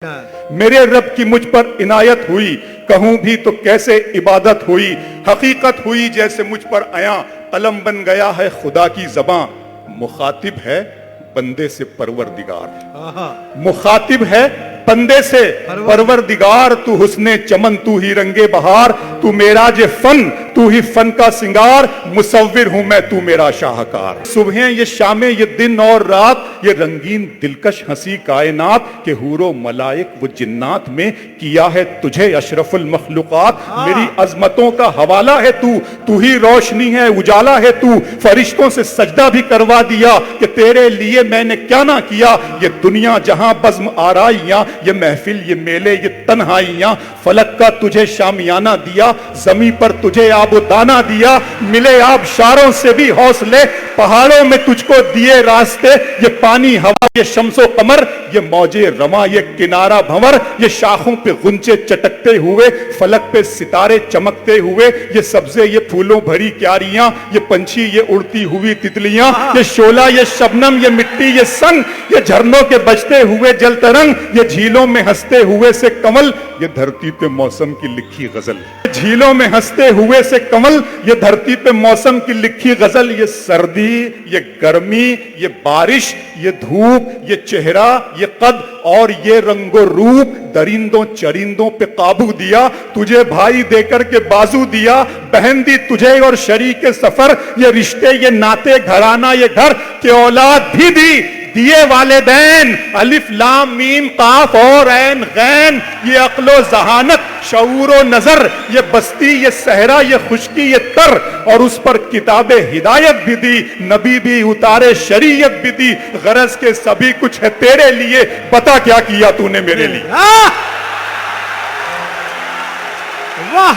मेरे रब की मुझ पर इनायत हुई, कहूं भी तो कैसे इबादत हुई। हकीकत हुई जैसे मुझ पर आया, कलम बन गया है खुदा की ज़बां। मुखातिब है बंदे से परवरदिगार, मुखातिब है बंदे से परवरदिगार। तू हुस्ने चमन, तू ही रंगे बहार, तू मेरा जे फन, तू ही फन का सिंगार। मुसव्विर हूं मैं, तू मेरा शाहकार। सुबह ये शामें, ये दिन और रात, ये रंगीन दिलकश हंसी कायनात के हूरो मलाइक वो जिन्नात में किया है तुझे अशरफुल मखलूकात। मेरी अजमतों का हवाला है तू, तू ही रोशनी है उजाला है तू। फरिश्तों से सजदा भी करवा दिया कि तेरे लिए मैंने क्या ना किया। ये दुनिया जहां बज़्म आराइयां, ये महफिल ये मेले ये तन्हाइयां। फलक का तुझे शामियाना दिया, जमी पर तुझे आबो दाना दिया। मिले आबशारों से भी हौसले, पहाड़ों में तुझको दिए रास्ते। ये पानी हवा ये शम्सो कमर, ये मौजे रमा ये किनारा भंवर। ये शाखों पे गुंचे चटकते हुए, फलक पे सितारे चमकते हुए। ये सब्जे ये फूलों भरी क्यारियां, ये पंछी ये उड़ती हुई तितलियां। ये शोला ये शबनम ये मिट्टी ये संग, ये झरनों के बजते हुए जल तरंग। ये झीलों में हंसते हुए से कमल, ये धरती पे मौसम की लिखी गजल। झीलों में हंसते हुए से कमल, ये धरती पे मौसम की लिखी गजल। ये सर्दी ये गर्मी ये बारिश ये धूप ये चेहरा ये कद और ये रंगो रूप। दरिंदों चरिंदों पे काबू दिया, तुझे भाई देकर के बाजू दिया। बहन दी तुझे और शरीक सफर, ये रिश्ते ये नाते घराना ये घर के औलाद भी दी। दिए वालिदैन अलिफ लाम मीम काफ और ऐन गैन। ये अक्लो जहानत शऊरो नजर, ये बस्ती ये सहरा ये खुशकी ये तर। और उस पर किताबे हिदायत भी दी, नबी भी उतारे शरीयत भी दी। गरज के सभी कुछ है तेरे लिए, बता क्या किया तूने मेरे लिए। वाह